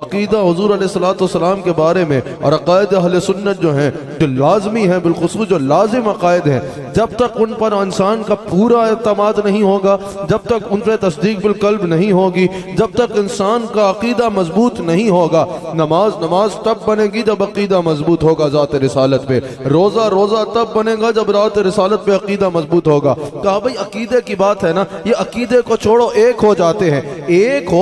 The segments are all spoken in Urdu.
عقیدہ حضور علیہ الصلوۃ کے بارے میں اور عقائد اہل سنت جو ہیں جو لازمی ہیں، بالخصوص جو لازم عقائد ہیں، جب تک ان پر انسان کا پورا اعتماد نہیں ہوگا، جب تک ان پر تصدیق بالقلب نہیں ہوگی، جب تک انسان کا عقیدہ مضبوط نہیں ہوگا، نماز تب بنے گی جب عقیدہ مضبوط ہوگا ذات رسالت پہ، روزہ تب بنے گا جب ذات رسالت پہ عقیدہ مضبوط ہوگا۔ کہا بھئی عقیدے کی بات ہے نا، یہ عقیدے کو چھوڑو، ایک ہو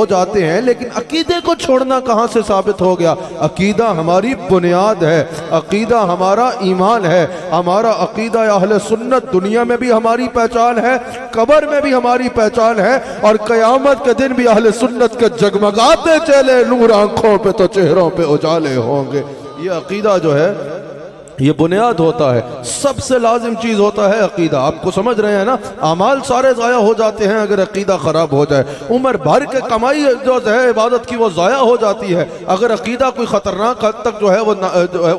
جاتے ہیں لیکن عقیدے کو چھوڑنا کہاں سے ثابت ہو گیا؟ عقیدہ ہماری بنیاد ہے، عقیدہ ہمارا ایمان ہے، ہمارا عقیدہ اہل سنت دنیا میں بھی ہماری پہچان ہے، قبر میں بھی ہماری پہچان ہے، اور قیامت کے دن بھی اہل سنت کے جگمگاتے چہرے نور آنکھوں پہ تو چہروں پہ اجالے ہوں گے۔ یہ عقیدہ جو ہے یہ بنیاد ہوتا ہے، سب سے لازم چیز ہوتا ہے عقیدہ۔ آپ کو سمجھ رہے ہیں نا، اعمال سارے ضائع ہو جاتے ہیں اگر عقیدہ خراب ہو جائے، عمر بھر کے کمائی جو ہے عبادت کی وہ ضائع ہو جاتی ہے اگر عقیدہ کوئی خطرناک حد تک جو ہے وہ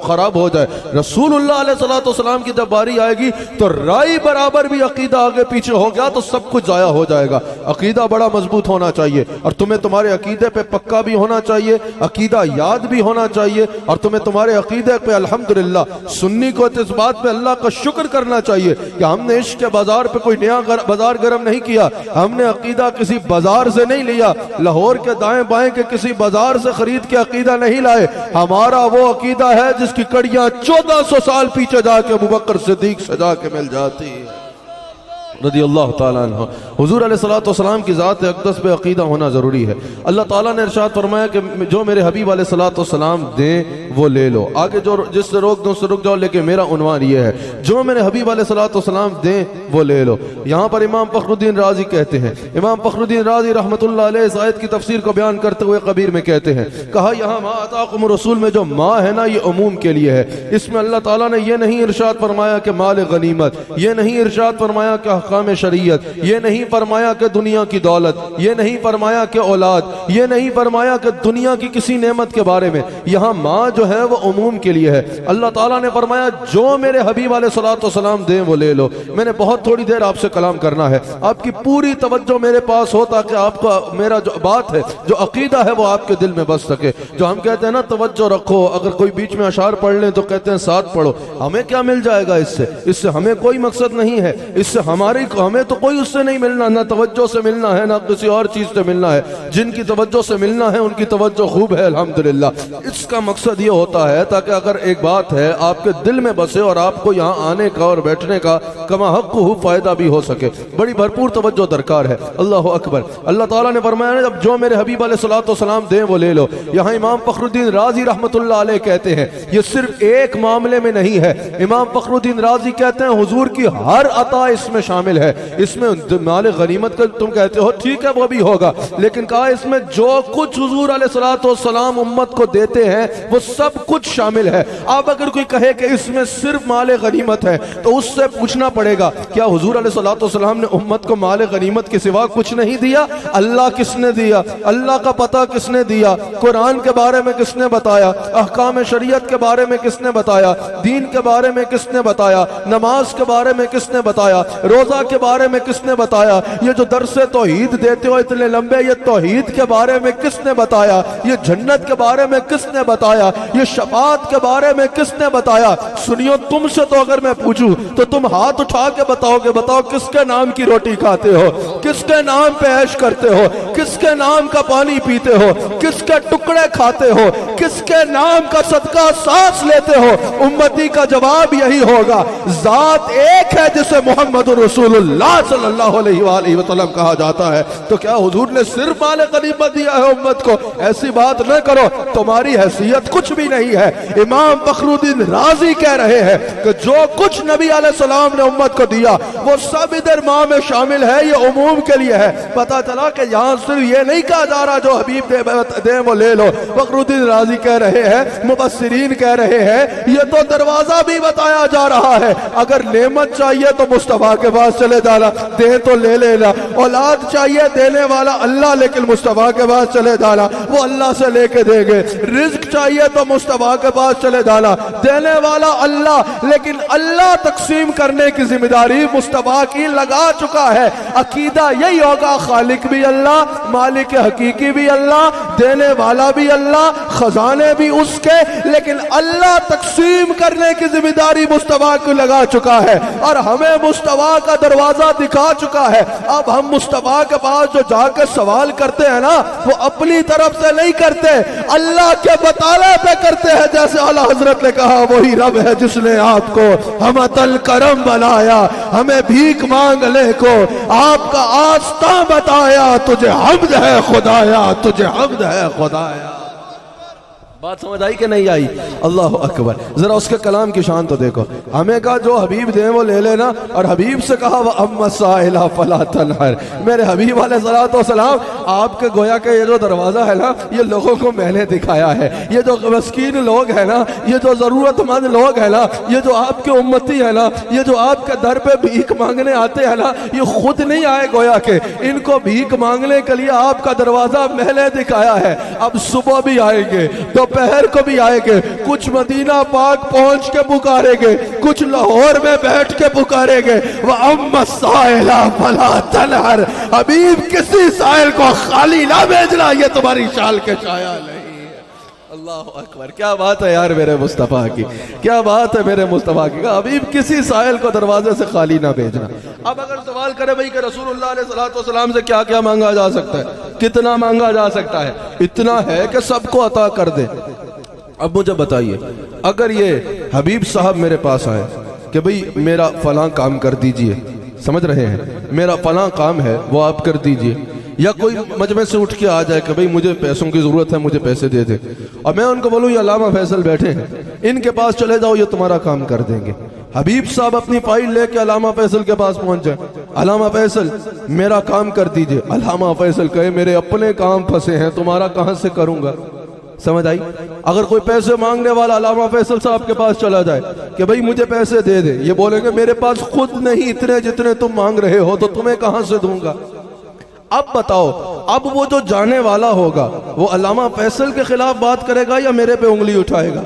خراب ہو جائے۔ رسول اللہ علیہ السلام کی جب باری آئے گی تو رائی برابر بھی عقیدہ آگے پیچھے ہو گیا تو سب کچھ ضائع ہو جائے گا۔ عقیدہ بڑا مضبوط ہونا چاہیے، اور تمہیں تمہارے عقیدے پہ پکا بھی ہونا چاہیے، عقیدہ یاد بھی ہونا چاہیے، اور تمہیں تمہارے عقیدے پہ الحمدللہ سنی کو اس بات پہ اللہ کا شکر کرنا چاہیے کہ ہم نے عشق کے بازار پہ کوئی نیا بازار گرم نہیں کیا، ہم نے عقیدہ کسی بازار سے نہیں لیا، لاہور کے دائیں بائیں کے کسی بازار سے خرید کے عقیدہ نہیں لائے۔ ہمارا وہ عقیدہ ہے جس کی کڑیاں 1400 سال پیچھے جا کے ابوبکر صدیق سے جا کے مل جاتی ہے رضی اللہ تعالیٰ عنہ۔ حضور علیہ الصلوۃ کی ذات اقدس پہ عقیدہ ہونا ضروری ہے۔ اللہ تعالیٰ نے ارشاد فرمایا کہ جو میرے حبیب علیہ الصلوۃ دیں وہ لے لو، آگے جو جس سے روک دو اس سے رک جاؤ، لیکن میرا عنوان یہ ہے جو میرے حبیب علیہ الصلوۃ دیں وہ لے لو۔ یہاں پر امام فخر الدین رازی کہتے ہیں، امام فخر الدین رازی رحمۃ اللہ علیہ اس آیت کی تفسیر کو بیان کرتے ہوئے کبیر میں کہتے ہیں، کہا یہاں ما اتاکم الرسول میں جو ما ہے نا یہ عموم کے لیے ہے، اس میں اللہ تعالیٰ نے یہ نہیں ارشاد فرمایا کہ مال غنیمت، یہ نہیں ارشاد فرمایا کہ احکام شریعت، یہ نہیں فرمایا کہ دنیا کی دولت، یہ نہیں فرمایا کہ اولاد، یہ نہیں فرمایا کہ دنیا کی کسی نعمت کے بارے میں، یہاں ماں جو ہے وہ عموم کے لیے ہے۔ اللہ تعالیٰ نے فرمایا جو میرے حبیب علیہ السلام دیں وہ لے لو۔ میں نے بہت تھوڑی دیر آپ سے کلام کرنا ہے، آپ کی پوری توجہ میرے پاس ہو تاکہ آپ کا میرا جو بات ہے جو عقیدہ ہے وہ آپ کے دل میں بس سکے۔ جو ہم کہتے ہیں نا توجہ رکھو، اگر کوئی بیچ میں اشعار پڑھ لیں تو کہتے ہیں ساتھ پڑھو، ہمیں کیا مل جائے گا اس سے ہمیں کوئی مقصد نہیں ہے، اس سے ہمیں تو کوئی اس سے نہیں ملنا، نہ توجہ سے ملنا ہے نہ کسی اور چیز سے ملنا ہے۔ جن کی توجہ سے ملنا ہے ان کی توجہ خوب ہے الحمدللہ۔ اس کا مقصد یہ ہوتا ہے تاکہ اگر ایک بات ہے آپ کے دل میں بسے اور آپ کو یہاں آنے کا اور بیٹھنے کا کما حق ہو فائدہ بھی ہو سکے، بڑی بھرپور توجہ درکار ہے۔ اللہ اکبر۔ اللہ تعالیٰ نے فرمایا جب جو میرے حبیب علیہ السلام دیں وہ لے لو۔ یہاں امام فخر الدین رازی رحمۃ اللہ علیہ کہتے ہیں یہ صرف ایک معاملے میں نہیں ہے، امام فخر الدین رازی کہتے ہیں حضور کی ہر عطا اس میں شامل ہے۔ اس میں مال غنیمت کا تم کہتے ہو ٹھیک ہے وہ بھی ہوگا، لیکن کہا اس میں جو کچھ حضور علیہ السلام امت کو دیتے ہیں وہ سب کچھ شامل ہے۔ اب اگر کوئی کہے کہ اس میں صرف مال غنیمت ہے تو اس سے پوچھنا پڑے گا کیا حضور علیہ السلام نے امت کو مال غنیمت کے سوا کچھ نہیں دیا؟ اللہ کس نے دیا؟ اللہ کا پتہ کس نے دیا؟ قرآن کے بارے میں کس نے بتایا؟ احکام شریعت کے بارے میں کس نے بتایا؟ دین کے بارے میں کس نے بتایا؟ نماز کے بارے میں کس نے بتایا؟ روزہ کے بارے میں کس نے بتایا؟ یہ جو درس توحید دیتے ہو اتنے لمبے، یہ توحید کے بارے میں کس نے بتایا؟ یہ جنت کے بارے میں کس نے بتایا؟ یہ شفاعت کے بارے میں کس نے بتایا؟ سنیو تم سے تو اگر میں پوچھوں تو تم ہاتھ اٹھا کے بتاؤ گے، بتاؤ کس کے نام کی روٹی کھاتے ہو، کس کے نام پہ عیش کرتے ہو، کس کے نام کا پانی پیتے ہو، کس کے ٹکڑے کھاتے ہو، کس کے نام کا صدقہ سانس لیتے ہو؟ امتی کا جواب یہی ہوگا ذات ایک ہے جسے محمد رسول اللہ صلی اللہ علیہ وآلہ وسلم کہا جاتا ہے۔ تو کیا حضور نے صرف مال غنیمت دیا ہے امت کو؟ ایسی بات نہ کرو، تمہاری حیثیت کچھ بھی نہیں ہے۔ امام فخر الدین رازی کہہ رہے ہیں کہ جو کچھ نبی علیہ السلام نے امت کو دیا وہ سب ادھر ماں میں شامل ہے، یہ عموم کے لیے ہے۔ پتا چلا کہ یہاں صرف یہ نہیں کہا جا رہا جو حبیب دیں وہ لے لو۔ فخر الدین رازی کہہ رہے ہیں، مبصرین کہہ رہے ہیں یہ تو دروازہ بھی بتایا جا رہا ہے، اگر نعمت چاہیے تو مصطفیٰ کے پاس چلے جانا، دے تو لے لینا، اولاد چاہیے دینے والا اللہ لیکن مصطفیٰ کے پاس چلے جانا، وہ اللہ سے لے کے دے گے۔ رزق چاہیے تو مصطفیٰ کے پاس چلے جانا، دینے والا اللہ لیکن اللہ تقسیم کرنے کی ذمہ داری مصطفیٰ کی لگا چکا ہے۔ عقیدہ اللہ یہی ہوگا، خالق بھی اللہ، مالک حقیقی بھی اللہ، دینے والا بھی اللہ، خزانے بھی اس کے، لیکن اللہ تقسیم کرنے کی ذمہ داری مصطفیٰ کو لگا چکا ہے اور ہمیں مصطفیٰ کا دروازہ دکھا چکا ہے۔ اب ہم مصطفیٰ کے پاس جو جا کے سوال کرتے ہیں نا، وہ اپنی طرف سے نہیں کرتے، اللہ کے بطالے پہ کرتے ہیں۔ جیسے اعلیٰ حضرت نے کہا وہی رب ہے جس نے آپ کو ہمت الکرم بنایا، ہمیں بھیک مانگنے کو آپ کا آستاں بتایا، تجھے حمد ہے خدایا، تجھے حمد ہے خدایا۔ بات سمجھ آئی کہ نہیں آئی؟ اللہ اکبر۔ ذرا اس کے کلام کی شان تو دیکھو، ہمیں کہا جو حبیب دیں وہ لے لینا، اور حبیب سے کہا وَأَمَّا السَّائِلَ فَلَا تَنْهَرْ۔ میرے حبیب علیہ الصلوۃ والسلام آپ کے گویا کہ یہ جو دروازہ ہے نا، یہ لوگوں کو میں نے دکھایا ہے۔ یہ جو مسکین لوگ ہیں نا، یہ جو ضرورت مند لوگ ہیں نا، یہ جو آپ کے امتی ہیں نا، یہ جو آپ کے در پہ بھیک مانگنے آتے ہیں نا، یہ خود نہیں آئے، گویا کہ ان کو بھیک مانگنے کے لیے آپ کا دروازہ میں نے دکھایا ہے۔ اب صبح بھی آئیں گے، دوپہر کو بھی آئے گے، کچھ مدینہ پاک پہنچ کے پکارے گے، کچھ لاہور میں بیٹھ کے پکارے گے، وَأَمَّا السَّائِلَ فَلَا تَنْهَرْ۔ حبیب کسی سائل کو خالی نہ بھیجنا، یہ تمہاری شال کے چھایا نہیں۔ اللہ اکبر، کیا بات ہے یار میرے مصطفیٰ کی، کیا بات ہے میرے مصطفیٰ کی۔ حبیب کسی سائل کو دروازے سے خالی نہ بھیجنا۔ اب اگر سوال کرے بھئی کہ رسول اللہ علیہ الصلوۃ سے کیا کیا مانگا جا سکتا ہے، کتنا مانگا جا سکتا ہے؟ اتنا ہے کہ سب کو عطا کر دے۔ اب مجھے بتائیے، اگر یہ حبیب صاحب میرے پاس آئے کہ بھئی میرا فلاں کام کر دیجئے، سمجھ رہے ہیں، میرا فلاں کام ہے وہ آپ کر دیجئے، یا کوئی مجمع سے اٹھ کے آ جائے کہ بھئی مجھے پیسوں کی ضرورت ہے، مجھے پیسے دے دے، اور میں ان کو بولوں یہ علامہ فیصل بیٹھے ہیں، ان کے پاس چلے جاؤ، یہ تمہارا کام کر دیں گے۔ حبیب صاحب اپنی فائل لے کے علامہ فیصل کے پاس پہنچ جائیں، علامہ فیصل میرا کام کر دیجئے۔ علامہ فیصل کہے میرے اپنے کام پھنسے ہیں، تمہارا کہاں سے کروں گا؟ سمجھ آئی؟ اگر کوئی پیسے مانگنے والا علامہ فیصل صاحب کے پاس چلا جائے کہ بھئی مجھے پیسے دے دے، یہ بولیں گے میرے پاس خود نہیں اتنے جتنے تم مانگ رہے ہو، تو تمہیں کہاں سے دوں گا؟ اب بتاؤ، اب وہ جو جانے والا ہوگا وہ علامہ فیصل کے خلاف بات کرے گا یا میرے پہ انگلی اٹھائے گا؟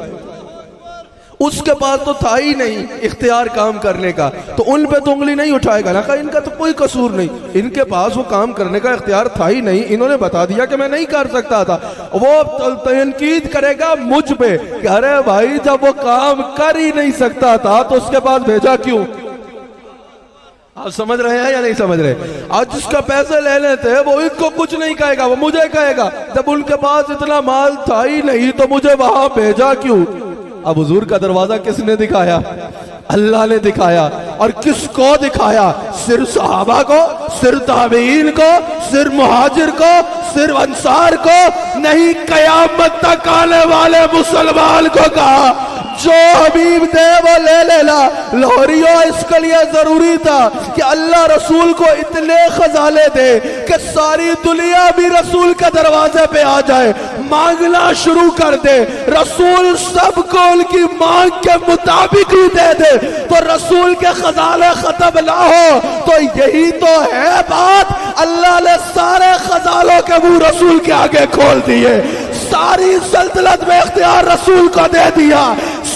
اس کے پاس تو تھا ہی نہیں اختیار کام کرنے کا، تو ان پہ تو انگلی نہیں اٹھائے گا نا، کہ ان کا تو کوئی قصور نہیں، ان کے پاس وہ کام کرنے کا اختیار تھا ہی نہیں، انہوں نے بتا دیا کہ میں نہیں کر سکتا تھا۔ وہ تنقید کرے گا مجھ پہ کہ ارے بھائی جب وہ کام کر ہی نہیں سکتا تھا تو اس کے پاس بھیجا کیوں؟ آپ سمجھ رہے ہیں یا نہیں سمجھ رہے؟ آج جس کا پیسے لے لیتے وہ ان کو کچھ نہیں کہے گا، وہ مجھے کہے گا جب ان کے پاس اتنا مال تھا ہی نہیں تو مجھے وہاں بھیجا کیوں؟ اب حضور کا دروازہ کس نے دکھایا؟ اللہ نے دکھایا۔ اور کس کو دکھایا؟ صرف صحابہ کو، صرف تابعین کو، صرف مہاجر کو، صرف انصار کو نہیں، قیامت تک آنے والے مسلمان کو کہا جو حبیب دے وہ لے لینا۔ لاہوریوں اس کے لیے ضروری تھا کہ اللہ رسول کو اتنے خزانے دے کہ ساری دنیا بھی رسول کے دروازے پہ آ جائے، مانگنا شروع کر دے، رسول سب کو ان کی مانگ کے مطابق ہی دے دے، تو رسول کے خزانے ختم نہ ہو۔ تو یہی تو ہے بات، اللہ نے سارے خزانوں کے منہ رسول کے آگے کھول دیے، ساری سلطنت میں اختیار رسول کو دے دیا،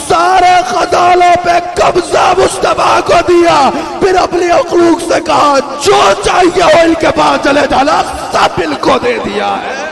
سارے خزانوں پہ قبضہ مصطفیٰ کو دیا، پھر اپنی مخلوق سے کہا جو چاہیے وہ ان کے پاس چلے جانا، سب ان کو دے دیا ہے۔